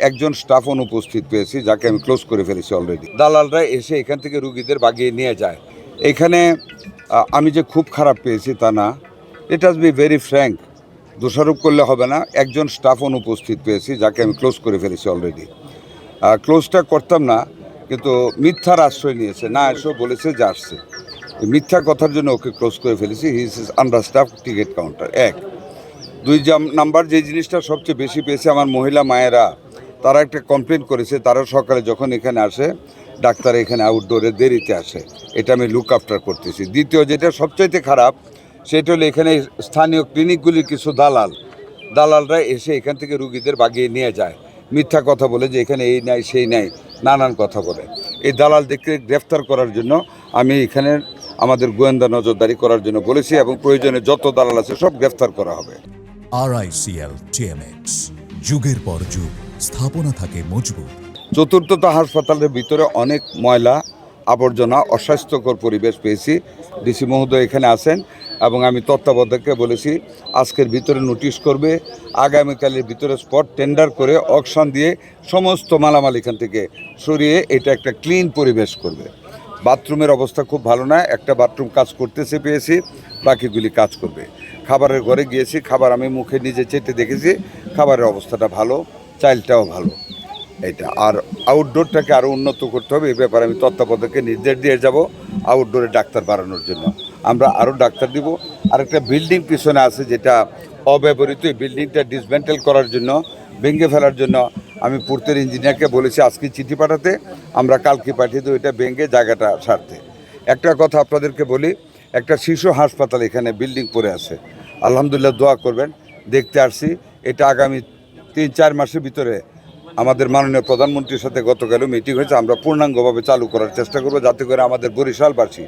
একজন স্টাফ অনুপস্থিত পেয়েছি, যাকে আমি ক্লোজ করে ফেলেছি অলরেডি। দালালরা এসে এখান থেকে রুগীদের বাগিয়ে নিয়ে যায়। এখানে আমি যে খুব খারাপ পেয়েছি তা না, ইট হাজ বি ভেরি ফ্র্যাঙ্ক, দোষারোপ করলে হবে না। একজন স্টাফ অনুপস্থিত পেয়েছি, যাকে আমি ক্লোজ করে ফেলেছি অলরেডি। ক্লোজটা করতাম না, কিন্তু মিথ্যার আশ্রয় নিয়েছে, না এসেও বলেছে যে আসছে। মিথ্যা কথার জন্য ওকে ক্লোজ করে ফেলেছি। He is under staff ticket counter. এক, দুই নাম্বার যে জিনিসটা সবচেয়ে বেশি পেয়েছে, আমার মহিলা মায়েরা তারা একটা কমপ্লেন করেছে, তারা সকালে যখন এখানে আসে ডাক্তার এখানে আউটডোরে দেরিতে আসে, এটা আমি লুক আফটার করতেছি। দ্বিতীয় যেটা সবচাইতে খারাপ, সেটা হলো এখানে স্থানীয় ক্লিনিকগুলির কিছু দালালরা এসে এখান থেকে রুগীদের বাগিয়ে নিয়ে যায়, মিথ্যা কথা বলে যে এখানে এই নাই সেই নাই, নানান কথা বলে। এই দালালদেরকে গ্রেফতার করার জন্য আমি এখানে আমাদের গোয়েন্দা নজরদারি করার জন্য বলেছি, এবং প্রয়োজনে যত দালাল আছে সব গ্রেফতার করা হবে। RICL TMX, যুগের পর যুগ স্থাপনা থাকে মজবুত। চতুর্থত, হাসপাতালের ভিতরে অনেক ময়লা আবর্জনা, অস্বাস্থ্যকর পরিবেশ পেয়েছি। ডিসি মহোদয় এখানে আছেন, এবং আমি তত্ত্বাবধায়ককে বলেছি আজকের ভিতরে নোটিশ করবে, আগামীকালের ভিতরে স্পট টেন্ডার করে অকশন দিয়ে সমস্ত মালামাল এখান থেকে সরিয়ে এটা একটা ক্লিন পরিবেশ করবে। বাথরুমের অবস্থা খুব ভালো না, একটা বাথরুম কাজ করতেছে পেয়েছি, বাকিগুলি কাজ করবে। খাবারের ঘরে গিয়েছি, খাবার আমি মুখে নিজে চেটে দেখেছি, খাবারের অবস্থাটা ভালো, চাইলটাও ভালো। এটা আর আউটডোরটাকে আরও উন্নত করতে হবে, এই ব্যাপারে আমি তত্ত্বাবধায়ককে নির্দেশ দিয়ে যাব আউটডোরে ডাক্তার বাড়ানোর জন্য। আমরা আরও ডাক্তার দিব। আর একটা বিল্ডিং পিছনে আছে যেটা অব্যবহৃত, এই বিল্ডিংটা ডিসমেন্টেল করার জন্য, ভেঙে ফেলার জন্য আমি পূর্তের ইঞ্জিনিয়ারকে বলেছি আজকে চিঠি পাঠাতে, আমরা কালকে পাঠিয়ে দেবো এটা ভেঙে জায়গাটা সারতে। একটা কথা আপনাদেরকে বলি, একটা শিশু হাসপাতাল এখানে বিল্ডিং পড়ে আছে, আলহামদুলিল্লাহ দোয়া করবেন, দেখতে আসছি। এটা আগামী 3-4 মাসের ভিতরে আমাদের মাননীয় প্রধানমন্ত্রীর সাথে গতকালও মিটিং হয়েছে, আমরা পূর্ণাঙ্গভাবে চালু করার চেষ্টা করব, যাতে করে আমাদের বরিশালবাসী,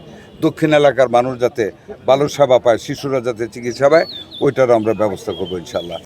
দক্ষিণ এলাকার মানুষ যাতে ভালো সেবা পায়, শিশুরা যাতে চিকিৎসা পায়, ওইটারও আমরা ব্যবস্থা করবো ইনশাল্লাহ।